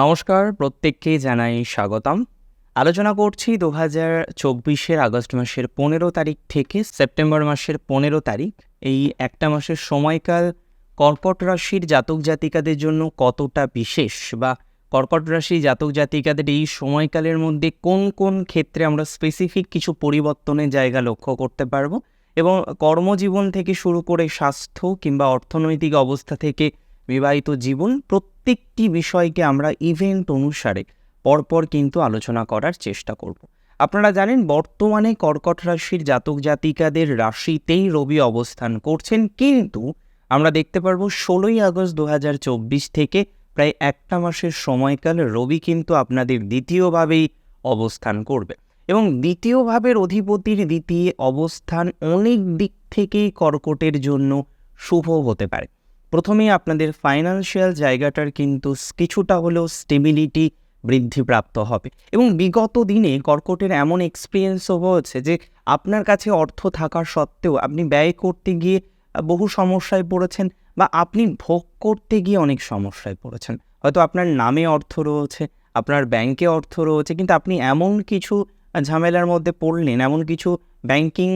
নমস্কার, প্রত্যেককেই জানাই স্বাগতম। আলোচনা করছি ২০২৪-এর আগস্ট মাসের ১৫ তারিখ থেকে সেপ্টেম্বর মাসের ১৫ তারিখ, এই একটা মাসের সময়কাল কর্কট রাশির জাতক জাতিকাদের জন্য কতটা বিশেষ, বা কর্কট রাশি জাতক জাতিকাদের এই সময়কালের মধ্যে কোন কোন ক্ষেত্রে আমরা স্পেসিফিক কিছু পরিবর্তনের জায়গা লক্ষ্য করতে পারবো, এবং কর্মজীবন থেকে শুরু করে স্বাস্থ্য কিংবা অর্থনৈতিক অবস্থা থেকে বিবাহিত জীবন, প্রত্যেকটি বিষয়কে আমরা ইভেন্ট অনুসারে পরপর কিন্তু আলোচনা করার চেষ্টা করব। আপনারা জানেন বর্তমানে কর্কট রাশির জাতক জাতিকাদের রাশিতেই রবি অবস্থান করছেন, কিন্তু আমরা দেখতে পারবো ১৬ই আগস্ট ২০২৪ থেকে প্রায় একটা মাসের সময়কাল রবি কিন্তু আপনাদের দ্বিতীয়ভাবেই অবস্থান করবে, এবং দ্বিতীয় ভাবের অধিপতির দ্বিতীয় অবস্থান অনেক দিক থেকেই কর্কটের জন্য শুভ হতে পারে। প্রথমেই আপনাদের ফাইন্যান্সিয়াল জায়গাটার কিন্তু কিছুটা হলেও স্টেবিলিটি বৃদ্ধিপ্রাপ্ত হবে, এবং বিগত দিনে কর্কটের এমন এক্সপিরিয়েন্সও হয়েছে যে আপনার কাছে অর্থ থাকা সত্ত্বেও আপনি ব্যয় করতে গিয়ে বহু সমস্যায় পড়েছেন, বা আপনি ভোগ করতে গিয়ে অনেক সমস্যায় পড়েছেন। হয়তো আপনার নামে অর্থ রয়েছে, আপনার ব্যাংকে অর্থ রয়েছে, কিন্তু আপনি এমন কিছু ঝামেলার মধ্যে পড়লেন, এমন কিছু ব্যাংকিং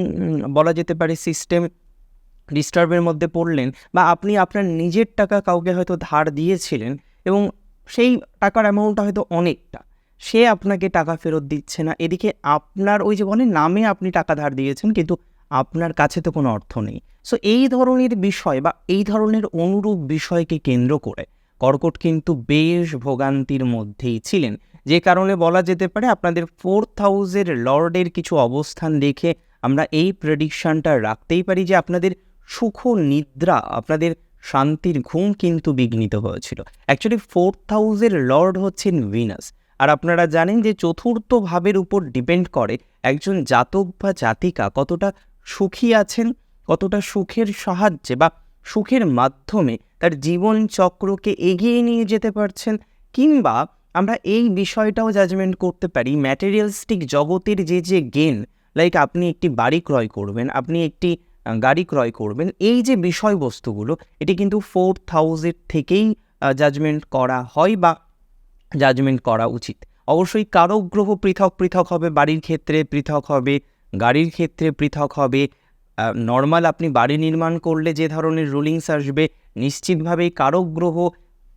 বলা যেতে পারে সিস্টেম ডিস্টার্বের মধ্যে পড়লেন, বা আপনি আপনার নিজের টাকা কাউকে হয়তো ধার দিয়েছিলেন, এবং সেই টাকার অ্যামাউন্টটা হয়তো অনেকটা, সে আপনাকে টাকা ফেরত দিচ্ছে না। এদিকে আপনার ওই যে বলে নামে আপনি টাকা ধার দিয়েছেন, কিন্তু আপনার কাছে তো কোনো অর্থ নেই। সো এই ধরনের বিষয় বা এই ধরনের অনুরূপ বিষয়কে কেন্দ্র করে কর্কট কিন্তু বেশ ভোগান্তির মধ্যেই ছিলেন, যে কারণে বলা যেতে পারে আপনাদের 4th হাউসের লর্ডের কিছু অবস্থান দেখে আমরা এই প্রেডিকশনটা রাখতেই পারি যে আপনাদের সুখ নিদ্রা, আপনাদের শান্তির ঘুম কিন্তু বিঘ্নিত হয়েছিল। অ্যাকচুয়ালি 4th হাউসের লর্ড হচ্ছেন ভিনাস, আর আপনারা জানেন যে চতুর্থ ভাবের উপর ডিপেন্ড করে একজন জাতক বা জাতিকা কতটা সুখী আছেন, কতটা সুখের সাহায্যে বা সুখের মাধ্যমে তার জীবন চক্রকে এগিয়ে নিয়ে যেতে পারছেন, কিংবা আমরা এই বিষয়টাও জাজমেন্ট করতে পারি ম্যাটেরিয়ালিস্টিক জগতের যে গেন, লাইক আপনি একটি বাড়ি ক্রয় করবেন, আপনি একটি গাড়ি ক্রয় করবেন, এই যে বিষয়বস্তুগুলো, এটি কিন্তু 4th হাউসের থেকেই জাজমেন্ট করা হয় বা জাজমেন্ট করা উচিত। অবশ্যই কারক গ্রহ পৃথক পৃথক হবে, বাড়ির ক্ষেত্রে পৃথক হবে, গাড়ির ক্ষেত্রে পৃথক হবে। নর্মাল আপনি বাড়ি নির্মাণ করলে যে ধরনের রুলিংস আসবে, নিশ্চিতভাবেই কারক গ্রহ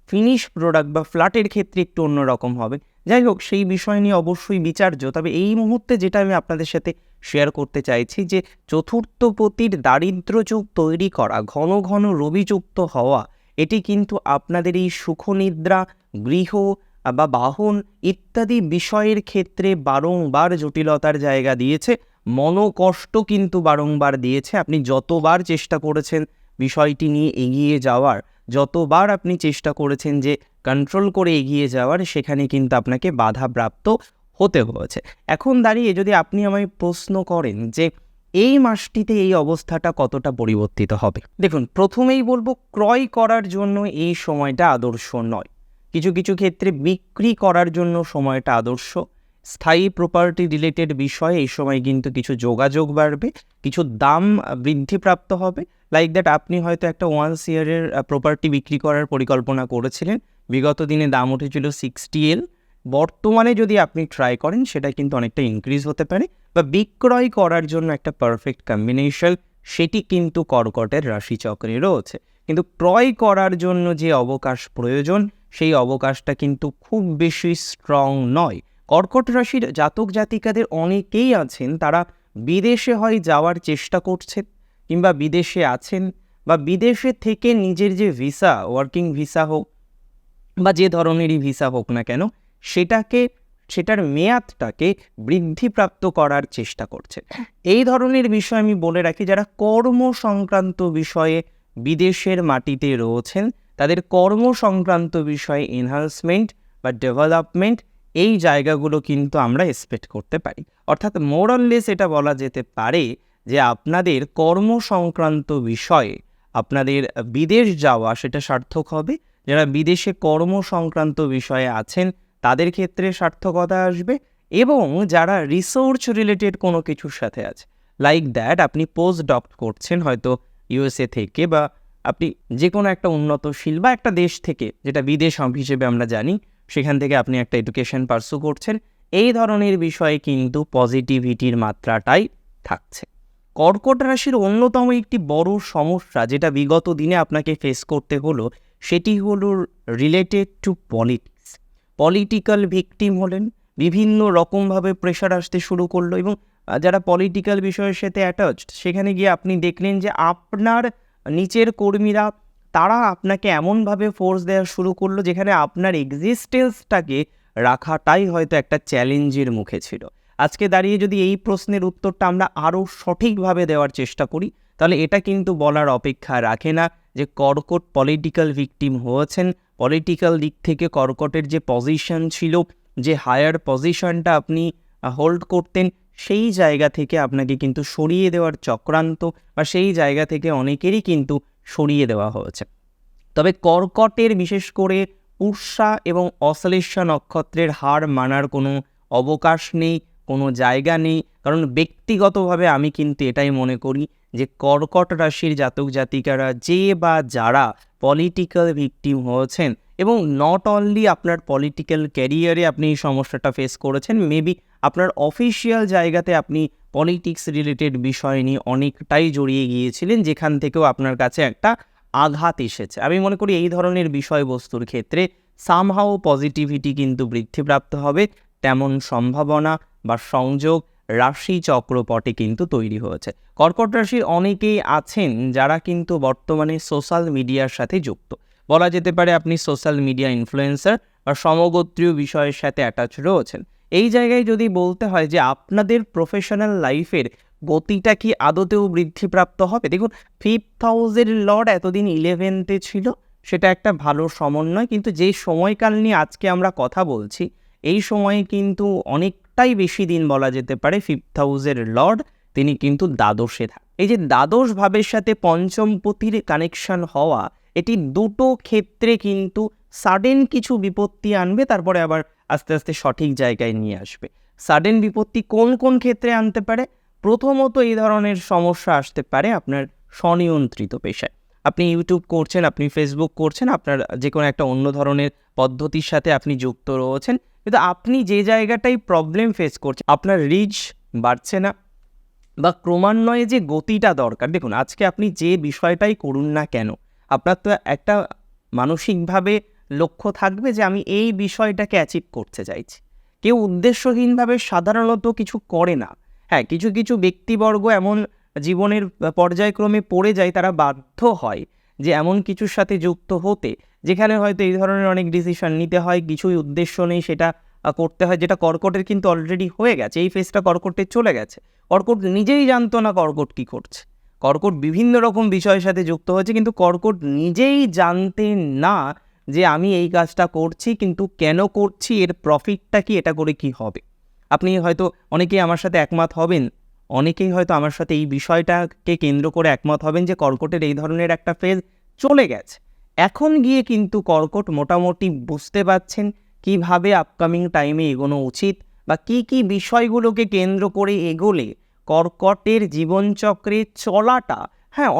ফিনিশ প্রোডাক্ট বা ফ্ল্যাটের ক্ষেত্রে একটু অন্যরকম হবে। যাই হোক, সেই বিষয় নিয়ে অবশ্যই বিচার্য। তবে এই মুহূর্তে যেটা আমি আপনাদের সাথে শেয়ার করতে চাইছি, যে চতুর্থপতির দারিদ্র্যযোগ তৈরি করা, ঘন ঘন রবিযুক্ত হওয়া, এটি কিন্তু আপনাদের এই সুখনিদ্রা, গৃহ বা বাহন ইত্যাদি বিষয়ের ক্ষেত্রে বারংবার জটিলতার জায়গা দিয়েছে, মনোকষ্ট কিন্তু বারংবার দিয়েছে। আপনি যতবার চেষ্টা করেছেন বিষয়টি নিয়ে এগিয়ে যাওয়ার, যতবার আপনি চেষ্টা করেছেন যে কন্ট্রোল করে এগিয়ে যাওয়ার, সেখানে কিন্তু আপনাকে বাধাপ্রাপ্ত হতে হয়েছে। এখন দাঁড়িয়ে যদি আপনি আমায় প্রশ্ন করেন যে এই মাসটিতে এই অবস্থাটা কতটা পরিবর্তিত হবে, দেখুন, প্রথমেই বলবো ক্রয় করার জন্য এই সময়টা আদর্শ নয়। কিছু কিছু ক্ষেত্রে বিক্রি করার জন্য সময়টা আদর্শ। স্থায়ী প্রপার্টি রিলেটেড বিষয়ে এই সময় কিন্তু কিছু যোগাযোগ বাড়বে, কিছু দাম বৃদ্ধিপ্রাপ্ত হবে। লাইক দ্যাট, আপনি হয়তো একটা 1 ইয়ারের প্রপার্টি বিক্রি করার পরিকল্পনা করেছিলেন, বিগত দিনে দাম উঠেছিল 60L, বর্তমানে যদি আপনি ট্রাই করেন সেটা কিন্তু অনেকটা ইনক্রিজ হতে পারে, বা বিক্রয় করার জন্য একটা পারফেক্ট কম্বিনেশন সেটি কিন্তু কর্কটের রাশিচক্রে রয়েছে। কিন্তু ক্রয় করার জন্য যে অবকাশ প্রয়োজন, সেই অবকাশটা কিন্তু খুব বেশি স্ট্রং নয়। কর্কট রাশির জাতক জাতিকাদের অনেকেই আছেন, তারা বিদেশে হয় যাওয়ার চেষ্টা করছেন, কিংবা বিদেশে আছেন, বা বিদেশে থেকে নিজের যে ভিসা, ওয়ার্কিং ভিসা হোক বা যে ধরনেরই ভিসা হোক না কেন, সেটার মেয়াদটাকে বৃদ্ধিপ্রাপ্ত করার চেষ্টা করছে। এই ধরনের বিষয় আমি বলে রাখি, যারা কর্ম সংক্রান্ত বিষয়ে বিদেশের মাটিতে রয়েছেন, তাদের কর্ম সংক্রান্ত বিষয়ে এনহান্সমেন্ট বা ডেভেলপমেন্ট, এই জায়গাগুলো কিন্তু আমরা এক্সপেক্ট করতে পারি। অর্থাৎ মোরাললেস এটা বলা যেতে পারে যে আপনাদের কর্ম সংক্রান্ত বিষয়ে আপনাদের বিদেশ যাওয়া সেটা সার্থক হবে। যারা বিদেশে কর্ম সংক্রান্ত বিষয়ে আছেন তাদের ক্ষেত্রে সার্থকতা আসবে, এবং যারা রিসার্চ রিলেটেড কোনো কিছুর সাথে আছে, লাইক দ্যাট আপনি পোস্ট ডক করছেন হয়তো ইউএসএ থেকে, বা আপনি যে কোনো একটা উন্নতশীল বা একটা দেশ থেকে, যেটা বিদেশ হিসেবে আমরা জানি, সেখান থেকে আপনি একটা এডুকেশন পার্সু করছেন, এই ধরনের বিষয়ে কিন্তু পজিটিভিটির মাত্রাটাই থাকছে। কর্কট রাশির অন্যতম একটি বড় সমস্যা যেটা বিগত দিনে আপনাকে ফেস করতে হলো, সেটি হলো related to politics. Political victim হলেন, বিভিন্ন রকমভাবে প্রেশার আসতে শুরু করলো, এবং যারা পলিটিক্যাল বিষয়ের সাথে অ্যাটাচড, সেখানে গিয়ে আপনি দেখলেন যে আপনার নিচের কর্মীরা তারা আপনাকে এমনভাবে ফোর্স দেওয়া শুরু করলো যেখানে আপনার এক্সিস্টেন্সটাকে রাখাটাই হয়তো একটা চ্যালেঞ্জের মুখে ছিল। আজকে দাঁড়িয়ে যদি এই প্রশ্নের উত্তরটা আমরা আরও সঠিকভাবে দেওয়ার চেষ্টা করি, তাহলে এটা কিন্তু বলার অপেক্ষা রাখে না যে কর্কট পলিটিক্যাল ভিকটিম হয়েছেন। পলিটিক্যাল দিক থেকে কর্কটের যে পজিশন ছিল, যে হায়ার পজিশনটা আপনি হোল্ড করতেন, সেই জায়গা থেকে আপনাকে কিন্তু সরিয়ে দেওয়ার চক্রান্ত, বা সেই জায়গা থেকে অনেকেরই কিন্তু সরিয়ে দেওয়া হয়েছে। তবে কর্কটের বিশেষ করে পুষ্যা এবং অশ্লেষা নক্ষত্রের হার মানার কোনো অবকাশ নেই, কোনো জায়গা নেই। কারণ ব্যক্তিগতভাবে আমি কিন্তু এটাই মনে করি যে কর্কট রাশির জাতক জাতিকারা যে বা যারা পলিটিক্যাল ভিকটিম হয়েছেন, এবং নট অনলি আপনার পলিটিক্যাল ক্যারিয়ারে আপনি এই সমস্যাটা ফেস করেছেন, মেবি আপনার অফিসিয়াল জায়গাতে আপনি পলিটিক্স রিলেটেড বিষয় নিয়ে অনেকটাই জড়িয়ে গিয়েছিলেন, যেখান থেকেও আপনার কাছে একটা আঘাত এসেছে। আমি মনে করি এই ধরনের বিষয়বস্তুর ক্ষেত্রে সামহাও পজিটিভিটি কিন্তু বৃদ্ধিপ্রাপ্ত হবে, তেমন সম্ভাবনা বা সংযোগ রাশি চক্রপটে কিন্তু তৈরি হয়েছে। কর্কট রাশির অনেকেই আছেন যারা কিন্তু বর্তমানে সোশ্যাল মিডিয়ার সাথে যুক্ত। বলা যেতে পারে আপনি সোশ্যাল মিডিয়া ইনফ্লুয়েন্সার বা সমগোত্রীয় বিষয়ের সাথে অ্যাটাচ রয়েছেন। এই জায়গায় যদি বলতে হয় যে আপনাদের প্রফেশনাল লাইফের গতিটা কি আদতেও বৃদ্ধিপ্রাপ্ত হবে, দেখুন 5th হাউসের লর্ড এতদিন 11th ছিল, সেটা একটা ভালো সমন্বয়। কিন্তু যে সময়কাল নিয়ে আজকে আমরা কথা বলছি, এই সময়ে কিন্তু অনেকটাই বেশি দিন বলা যেতে পারে 5th হাউসের লর্ড তিনি কিন্তু দ্বাদশে থাকেন। এই যে দ্বাদশ ভাবের সাথে পঞ্চমপতির কানেকশন হওয়া, এটি দুটো ক্ষেত্রে কিন্তু সাডেন কিছু বিপত্তি আনবে, তারপরে আবার আস্তে আস্তে সঠিক জায়গায় নিয়ে আসবে। সাডেন বিপত্তি কোন কোন ক্ষেত্রে আনতে পারে? প্রথমত এই ধরনের সমস্যা আসতে পারে আপনার স্বনিয়ন্ত্রিত পেশায়। আপনি ইউটিউব করছেন, আপনি ফেসবুক করছেন, আপনার যে কোনো একটা অন্য ধরনের পদ্ধতির সাথে আপনি যুক্ত রয়েছেন, কিন্তু আপনি যে জায়গাটাই প্রবলেম ফেস করছেন, আপনার রিচ বাড়ছে না, বা ক্রমান্বয়ে যে গতিটা দরকার। দেখুন আজকে আপনি যে বিষয়টাই করুন না কেন, আপনার তো একটা মানসিকভাবে লক্ষ্য থাকবে যে আমি এই বিষয়টাকে অ্যাচিভ করতে চাইছি। কেউ উদ্দেশ্যহীনভাবে সাধারণত কিছু করে না। হ্যাঁ, কিছু কিছু ব্যক্তিবর্গ এমন জীবনের পর্যায়ক্রমে পড়ে যায়, তারা বাধ্য হয় যে এমন কিছুর সাথে যুক্ত হতে, যেখানে হয়তো এই ধরনের অনেক ডিসিশন নিতে হয়, কিছুই উদ্দেশ্য নেই, সেটা করতে হয়, যেটা কর্কটের কিন্তু অলরেডি হয়ে গেছে। এই ফেজটা কর্কটের চলে গেছে। কর্কট নিজেই জানতো না কর্কট কী করছে। কর্কট বিভিন্ন রকম বিষয়ের সাথে যুক্ত হয়েছে, কিন্তু কর্কট নিজেই জানতেন না যে আমি এই কাজটা করছি, কিন্তু কেন করছি, এর প্রফিটটা কি, এটা করে কি হবে। আপনি হয়তো অনেকেই আমার সাথে একমত হবেন, অনেকেই হয়তো আমার সাথে এই বিষয়টাকে কেন্দ্র করে একমত হবেন যে কর্কটের এই ধরনের একটা ফেজ চলে গেছে। এখন গিয়ে কিন্তু কর্কট মোটামুটি বুঝতে পারছেন কিভাবে আপকামিং টাইমে এগোনো উচিত, বা কী কী বিষয়গুলোকে কেন্দ্র করে এগোলে কর্কটের জীবনচক্রে চলাটা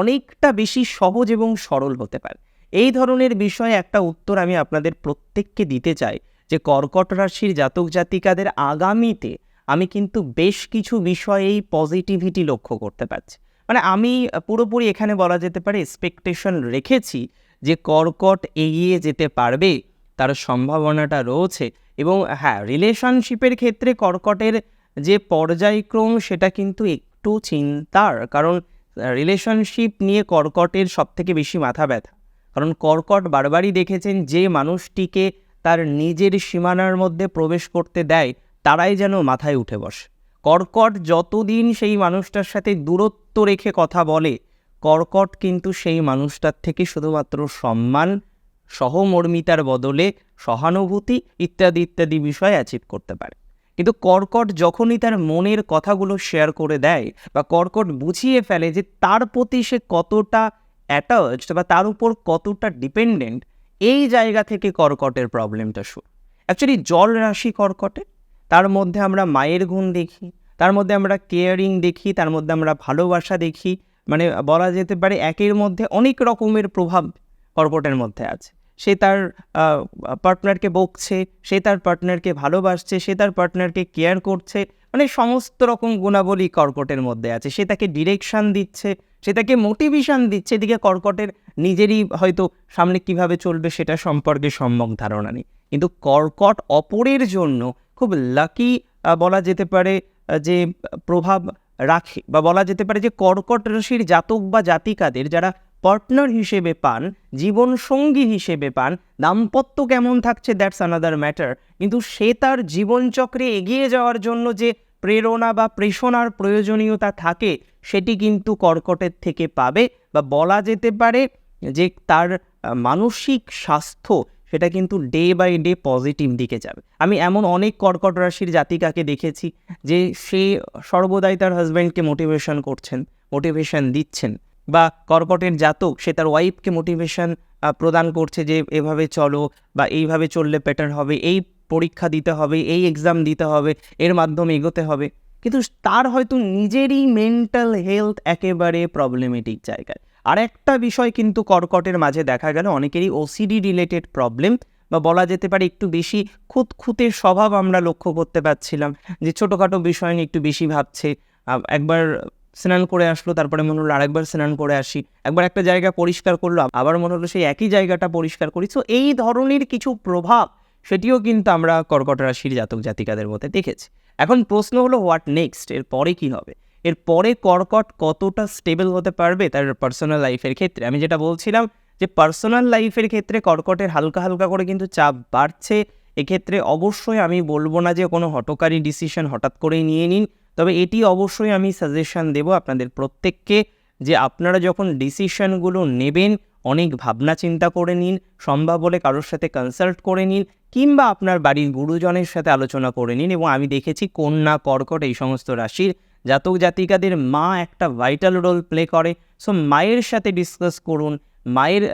অনেকটা বেশি সহজ এবং সরল হতে পারে। এই ধরনের বিষয়ে একটা উত্তর আমি আপনাদের প্রত্যেককে দিতে চাই যে কর্কট রাশির জাতক জাতিকাদের আগামীতে আমি কিন্তু বেশ কিছু বিষয়েই পজিটিভিটি লক্ষ্য করতে পারছি। মানে আমি পুরোপুরি এখানে বলা যেতে পারে এক্সপেকটেশন রেখেছি যে কর্কট এগিয়ে যেতে পারবে, তার সম্ভাবনাটা রয়েছে। এবং রিলেশনশিপের ক্ষেত্রে কর্কটের যে পর্যায়ক্রম সেটা কিন্তু একটু চিন্তার, কারণ রিলেশনশিপ নিয়ে কর্কটের সবথেকে বেশি মাথা ব্যথা। কারণ কর্কট বারবারই দেখেছেন যে মানুষটিকে তার নিজের সীমানার মধ্যে প্রবেশ করতে দেয়, তারাই যেন মাথায় উঠে বসে। কর্কট যতদিন সেই মানুষটার সাথে দূরত্ব রেখে কথা বলে, কর্কট কিন্তু সেই মানুষটার থেকে শুধুমাত্র সম্মান, সহমর্মিতার বদলে সহানুভূতি ইত্যাদি ইত্যাদি বিষয় অ্যাচিভ করতে পারে। কিন্তু কর্কট যখনই তার মনের কথাগুলো শেয়ার করে দেয়, বা কর্কট বুঝিয়ে ফেলে যে তার প্রতি সে কতটা অ্যাটাচড বা তার উপর কতটা ডিপেন্ডেন্ট, এই জায়গা থেকে কর্কটের প্রবলেমটা শুরু। অ্যাকচুয়ালি জল রাশি কর্কটে, তার মধ্যে আমরা মায়ের গুণ দেখি, তার মধ্যে আমরা কেয়ারিং দেখি, তার মধ্যে আমরা ভালোবাসা দেখি। মানে বলা যেতে পারে একের মধ্যে অনেক রকমের প্রভাব কর্কটের মধ্যে আছে। সে তার পার্টনারকে বকছে, সে তার পার্টনারকে ভালোবাসছে, সে তার পার্টনারকে কেয়ার করছে, মানে সমস্ত রকম গুণাবলী কর্কটের মধ্যে আছে। সে তাকে ডিরেকশান দিচ্ছে, সে তাকে মোটিভেশান দিচ্ছে, এদিকে কর্কটের নিজেরই হয়তো সামনে কিভাবে চলবে সেটা সম্পর্কে সম্যক ধারণা নেই। কিন্তু কর্কট অপরের জন্য খুব লাকি বলা যেতে পারে যে প্রভাব রাখে, বা বলা যেতে পারে যে কর্কট রাশির জাতক বা জাতিকাদের যারা পার্টনার হিসেবে পান, জীবনসঙ্গী হিসেবে পান, দাম্পত্য কেমন থাকছে দ্যাটস আনাদার ম্যাটার, কিন্তু সে তার জীবনচক্রে এগিয়ে যাওয়ার জন্য যে প্রেরণা বা প্রেষণার প্রয়োজনীয়তা থাকে সেটি কিন্তু কর্কটের থেকে পাবে, বা বলা যেতে পারে যে তার মানসিক স্বাস্থ্য সেটা কিন্তু ডে বাই ডে পজিটিভ দিকে যাবে। আমি এমন অনেক কর্কট রাশির জাতিকাকে দেখেছি যে সে সর্বদাই তার হাজব্যান্ডকে মোটিভেশন দিচ্ছেন, বা কর্কটের জাতক সে তার ওয়াইফকে মোটিভেশন প্রদান করছে যে এভাবে চলো, বা এইভাবে চললে বেটার হবে, এই পরীক্ষা দিতে হবে, এই এক্সাম দিতে হবে, এর মাধ্যমে এগোতে হবে। কিন্তু তার হয়তো নিজেরই মেন্টাল হেলথ একেবারে প্রবলেমেটিক জায়গায়। আর একটা বিষয় কিন্তু কর্কটের মাঝে দেখা গেল, অনেকেরই ওসিডি রিলেটেড প্রবলেম, বা বলা যেতে পারে একটু বেশি খুঁতখুঁতে স্বভাব আমরা লক্ষ্য করতে পারছিলাম, যে ছোটোখাটো বিষয় নিয়ে একটু বেশি ভাবছে। একবার স্নান করে আসলো, তারপরে মনে হলো আরেকবার স্নান করে আসি, একবার একটা জায়গা পরিষ্কার করলো, আবার মনে হলো সেই একই জায়গাটা পরিষ্কার করি। সো এই ধরনের কিছু প্রভাব সেটিও কিন্তু আমরা কর্কট রাশির জাতক জাতিকাদের মধ্যে দেখেছি। এখন প্রশ্ন হলো হোয়াট নেক্সট, এর পরে কী হবে? এর পরে কর্কট কতটা স্টেবল হতে পারবে তার পার্সোনাল লাইফের ক্ষেত্রে? আমি যেটা বলছিলাম যে পার্সোনাল লাইফের ক্ষেত্রে কর্কটের হালকা হালকা করে কিন্তু চাপ বাড়ছে। এক্ষেত্রে অবশ্যই আমি বলবো না যে কোনো হঠকারী ডিসিশন হঠাৎ করেই নিয়ে নিন, তবে এটি অবশ্যই আমি সাজেশন দেব আপনাদের প্রত্যেককে যে আপনারা যখন ডিসিশনগুলো নেবেন অনেক ভাবনা চিন্তা করে নিন, সম্ভব হলে কারোর সাথে কনসাল্ট করে নিন, কিংবা আপনার বাড়ির গুরুজনের সাথে আলোচনা করে নিন। এবং আমি দেখেছি কন্যা, কর্কট এই সমস্ত রাশির জাতক জাতিকাদের মা একটা ভাইটাল রোল প্লে করে। সো মায়ের সাথে ডিসকাস করুন, মায়ের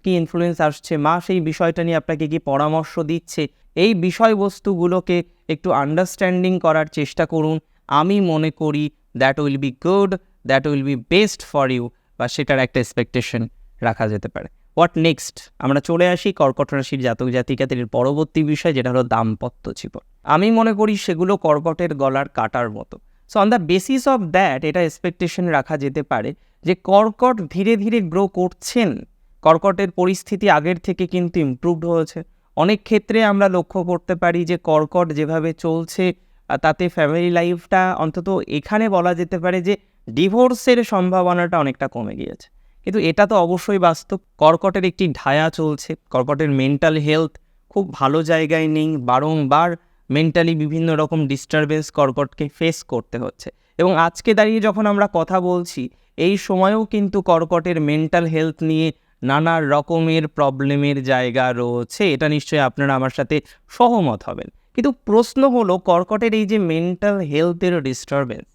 কী ইনফ্লুয়েন্স আসছে, মা সেই বিষয়টা নিয়ে আপনাকে কী পরামর্শ দিচ্ছে, এই বিষয়বস্তুগুলোকে একটু আন্ডারস্ট্যান্ডিং করার চেষ্টা করুন। আমি মনে করি that will be good, that will be best for you, বা সেটার একটা এক্সপেকটেশন রাখা যেতে পারে। What next? আমরা চলে আসি কর্কট রাশির জাতক জাতিকাদের পরবর্তী বিষয়, যেটা হলো দাম্পত্য জীবন। আমি মনে করি সেগুলো কর্কটের গলার কাটার মতো। So on the basis of that এটা এক্সপেকটেশন রাখা যেতে পারে যে কর্কট ধীরে ধীরে গ্রো করছেন, কর্কটের পরিস্থিতি আগের থেকে কিন্তু ইমপ্রুভড হয়েছে। অনেক ক্ষেত্রে আমরা লক্ষ্য করতে পারি যে কর্কট যেভাবে চলছে তাতে ফ্যামিলি লাইফটা অন্তত এখানে বলা যেতে পারে যে ডিভোর্সের সম্ভাবনাটা অনেকটা কমে গিয়েছে। কিন্তু এটা তো অবশ্যই বাস্তব। কর্কটের একটি ঢায়া চলছে, কর্কটের মেন্টাল হেলথ খুব ভালো জায়গায় নেই, বারংবার মেন্টালি বিভিন্ন রকম ডিস্টারবেন্স কর্কটকে ফেস করতে হচ্ছে। এবং আজকে দাঁড়িয়ে যখন আমরা কথা বলছি এই সময়েও কিন্তু কর্কটের মেন্টাল হেলথ নিয়ে নানা রকমের প্রবলেমের জায়গা রয়েছে, এটা নিশ্চয়ই আপনারা আমার সাথে সহমত হবেন। কিন্তু প্রশ্ন হলো কর্কটের এই যে মেন্টাল হেলথের ডিস্টারবেন্স,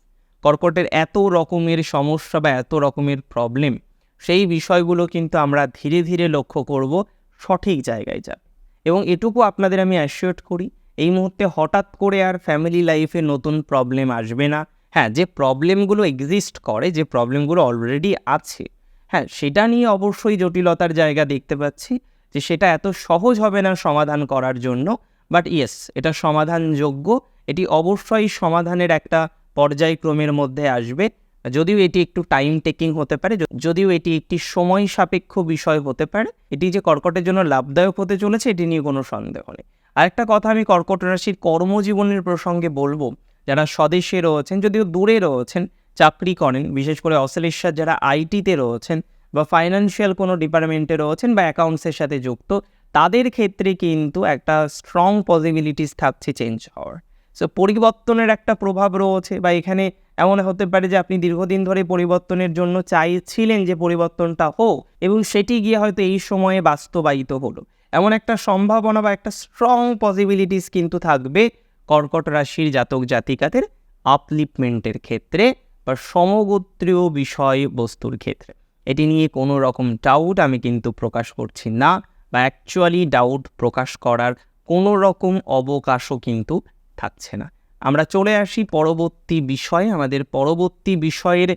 কর্কটের এত রকমের সমস্যা বা এত রকমের প্রবলেম, সেই বিষয়গুলো কিন্তু আমরা ধীরে ধীরে লক্ষ্য করব সঠিক জায়গায় যাবে। এবং এটুকু আপনাদের আমি অ্যাসিওর করি, এই মুহূর্তে হঠাৎ করে আর ফ্যামিলি লাইফে নতুন প্রবলেম আসবে না। হ্যাঁ, যে প্রবলেমগুলো এক্সিস্ট করে, যে প্রবলেমগুলো অলরেডি আছে, হ্যাঁ সেটা নিয়ে অবশ্যই জটিলতার জায়গা দেখতে পাচ্ছি, যে সেটা এত সহজ হবে না সমাধান করার জন্য। বাট ইয়েস, এটা সমাধানযোগ্য, এটি অবশ্যই সমাধানের একটা পর্যায়ক্রমের মধ্যে আসবে। যদিও এটি একটু টাইম টেকিং হতে পারে, যদিও এটি একটি সময় সাপেক্ষ বিষয় হতে পারে, এটি যে কর্কটের জন্য লাভদায়ক হতে চলেছে এটি নিয়ে কোনো সন্দেহ নেই। আরেকটা কথা আমি কর্কট রাশির কর্মজীবনের প্রসঙ্গে বলবো, যারা স্বদেশে রয়েছেন, যদিও দূরে রয়েছেন, চাকরি করেন, বিশেষ করে অস্ট্রেলিয়ার যারা আইটিতে রয়েছেন বা ফাইন্যান্সিয়াল কোনো ডিপার্টমেন্টে রয়েছেন বা অ্যাকাউন্টসের সাথে যুক্ত, তাদের ক্ষেত্রে কিন্তু একটা স্ট্রং পসিবিলিটিস থাকছে চেঞ্জ হওয়ার। সো পরিবর্তনের একটা প্রভাব রয়েছে, বা এখানে এমন হতে পারে যে আপনি দীর্ঘদিন ধরে পরিবর্তনের জন্য চাইছিলেন যে পরিবর্তনটা হোক, এবং সেটি গিয়ে হয়তো এই সময়ে বাস্তবায়িত হলো। এমন একটা সম্ভাবনা বা একটা স্ট্রং পসিবিলিটিস কিন্তু থাকবে কর্কট রাশির জাতক জাতিকাদের আপলিফমেন্টের ক্ষেত্রে বা সমগোত্রীয় বিষয়বস্তুর ক্ষেত্রে। এটি নিয়ে কোনো রকম ডাউট আমি কিন্তু প্রকাশ করছি না, বা অ্যাকচুয়ালি ডাউট প্রকাশ করার কোনো রকম অবকাশও কিন্তু থাকছে না। আমরা চলে আসি পরবর্তী বিষয়ে। আমাদের পরবর্তী বিষয়ের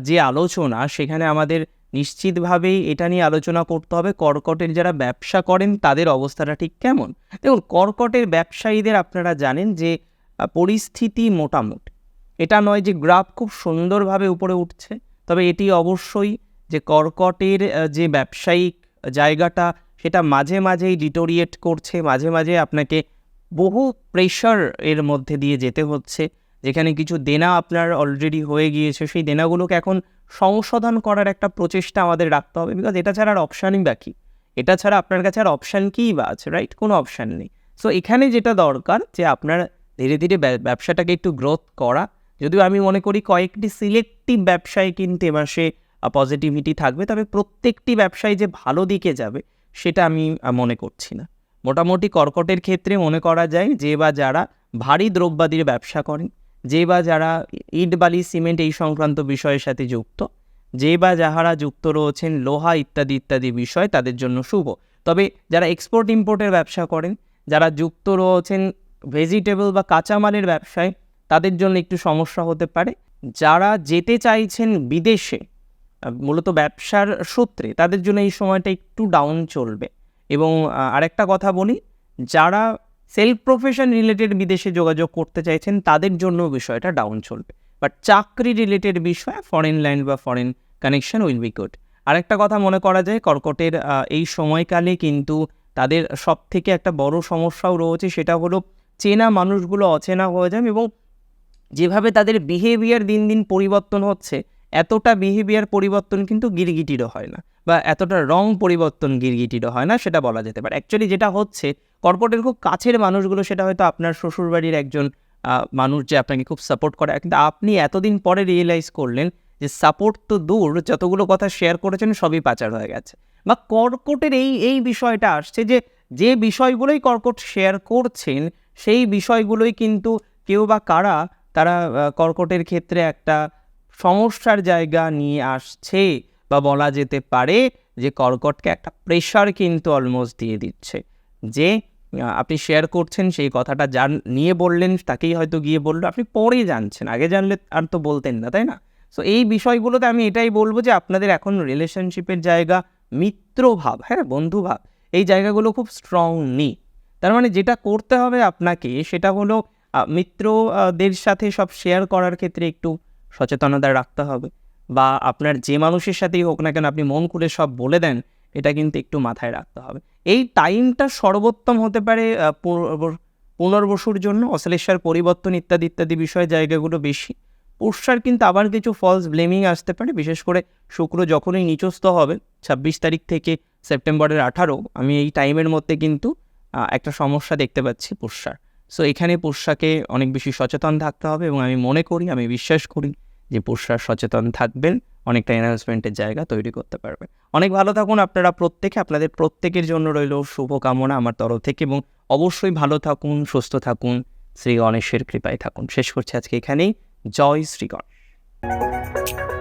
যে আলোচনা, সেখানে আমাদের নিশ্চিতভাবেই এটা নিয়ে আলোচনা করতে হবে কর্কটের যারা ব্যবসা করেন তাদের অবস্থাটা ঠিক কেমন। দেখুন, কর্কটের ব্যবসায়ীদের আপনারা জানেন যে পরিস্থিতি মোটামুটি, এটা নয় যে গ্রাফ খুব সুন্দরভাবে উপরে উঠছে, তবে এটি অবশ্যই যে কর্কটের যে ব্যবসায়িক জায়গাটা সেটা মাঝে মাঝেই ডিটোরিয়েট করছে, মাঝে মাঝে আপনাকে বহু প্রেশার এর মধ্যে দিয়ে যেতে হচ্ছে, যেখানে কিছু দেনা আপনার অলরেডি হয়ে গিয়েছে, সেই দেনাগুলোকে এখন সংশোধন করার একটা প্রচেষ্টা আমাদের রাখতে হবে, বিকজ এটা ছাড়া আর অপশানই বাকি, এটা ছাড়া আপনার কাছে আর অপশান কী বা আছে, রাইট? কোনো অপশান নেই। সো এখানে যেটা দরকার যে আপনার ধীরে ধীরে ব্যবসাটাকে একটু গ্রোথ করা, যদিও আমি মনে করি কয়েকটি সিলেক্টিভ ব্যবসায় কিন্তু এ মাসে পজিটিভিটি থাকবে, তবে প্রত্যেকটি ব্যবসায় যে ভালো দিকে যাবে সেটা আমি মনে করছি না। মোটামুটি কর্কটের ক্ষেত্রে মনে করা যায় যে বা যারা ভারী দ্রব্যাদির ব্যবসা করেন, যে বা যারা ইট বালি সিমেন্ট এই সংক্রান্ত বিষয়ের সাথে যুক্ত, যে বা যাহারা যুক্ত রয়েছেন লোহা ইত্যাদি ইত্যাদি বিষয়, তাদের জন্য শুভ। তবে যারা এক্সপোর্ট ইম্পোর্টের ব্যবসা করেন, যারা যুক্ত রয়েছেন ভেজিটেবল বা কাঁচামালের ব্যবসায়, তাদের জন্য একটু সমস্যা হতে পারে। যারা যেতে চাইছেন বিদেশে মূলত ব্যবসার সূত্রে, তাদের জন্য এই সময়টা একটু ডাউন চলবে। এবং আরেকটা কথা বলি, যারা সেলফ প্রফেশন রিলেটেড বিদেশে যোগাযোগ করতে চাইছেন তাদের জন্য বিষয়টা ডাউন চলবে, বাট চাকরি রিলেটেড বিষয়, ফরেন ল্যান্ড বা foreign connection will be good. আরেকটা কথা মনে করা যায়, কর্কটের এই সময়কালে কিন্তু তাদের সব থেকে একটা বড় সমস্যাও রয়েছে, সেটা হলো চেনা মানুষগুলো অচেনা হয়ে যাবে, এবং যেভাবে তাদের বিহেভিয়ার দিন দিন পরিবর্তন হচ্ছে, এতটা বিহেভিয়ার পরিবর্তন কিন্তু গিরগিটিরও হয় না, বা এতটা রং পরিবর্তন গিরগিটিরও হয় না, সেটা বলা যেতে পারে। অ্যাকচুয়ালি যেটা হচ্ছে, কর্কটের খুব কাছের মানুষগুলো, সেটা হয়তো আপনার শ্বশুরবাড়ির একজন মানুষ যে আপনাকে খুব সাপোর্ট করে, কিন্তু আপনি এতদিন পরে রিয়েলাইজ করলেন যে সাপোর্ট তো দূর, যতগুলো কথা শেয়ার করেছেন সবই পাচার হয়ে গেছে। বা কর্কটের এই বিষয়টা আসছে যে বিষয়গুলোই কর্কট শেয়ার করছেন, সেই বিষয়গুলোই কিন্তু কেউ বা কারা তারা কর্কটের ক্ষেত্রে একটা সমস্যার জায়গা নিয়ে আসছে, বা বলা যেতে পারে যে কর্কটকে একটা প্রেশার কিন্তু অলমোস্ট দিয়ে দিচ্ছে, যে আপনি শেয়ার করছেন সেই কথাটা যার নিয়ে বললেন তাকেই হয়তো গিয়ে বললো, আপনি পরে জানছেন, আগে জানলে আর তো বলতেন না, তাই না? সো এই বিষয়গুলোতে আমি এটাই বলবো যে আপনাদের এখন রিলেশনশিপের জায়গা, মিত্রভাব, হ্যাঁ বন্ধুভাব, এই জায়গাগুলো খুব স্ট্রং নেই। তার মানে যেটা করতে হবে আপনাকে সেটা হলো মিত্রদের সাথে সব শেয়ার করার ক্ষেত্রে একটু সচেতনতা রাখতে হবে, বা আপনার যে মানুষের সাথেই হোক না কেন আপনি মন খুলে সব বলে দেন, এটা কিন্তু একটু মাথায় রাখতে হবে। এই টাইমটা সর্বোত্তম হতে পারে পুনর্বসুর জন্য, অশ্লেষার পরিবর্তন ইত্যাদি ইত্যাদি বিষয় জায়গাগুলো বেশি। পুষ্যার কিন্তু আবার কিছু ফলস ব্লেমিং আসতে পারে, বিশেষ করে শুক্র যখনই নিচস্থ হবে 26 তারিখ থেকে সেপ্টেম্বরের 18, আমি এই টাইমের মধ্যে কিন্তু একটা সমস্যা দেখতে পাচ্ছি পুষ্যার। সো এখানে পুষ্যাকে অনেক বেশি সচেতন থাকতে হবে, এবং আমি মনে করি, আমি বিশ্বাস করি যে পুষ্যার সচেতন থাকবেন, অনেকটা এনহান্সমেন্টের জায়গা তৈরি করতে পারবেন। অনেক ভালো থাকুন আপনারা প্রত্যেকে, আপনাদের প্রত্যেকের জন্য রইল শুভকামনা আমার তরফ থেকে, এবং অবশ্যই ভালো থাকুন, সুস্থ থাকুন, শ্রী গণেশের কৃপায় থাকুন। শেষ করছি আজকে এখানেই। জয় শ্রী গণেশ।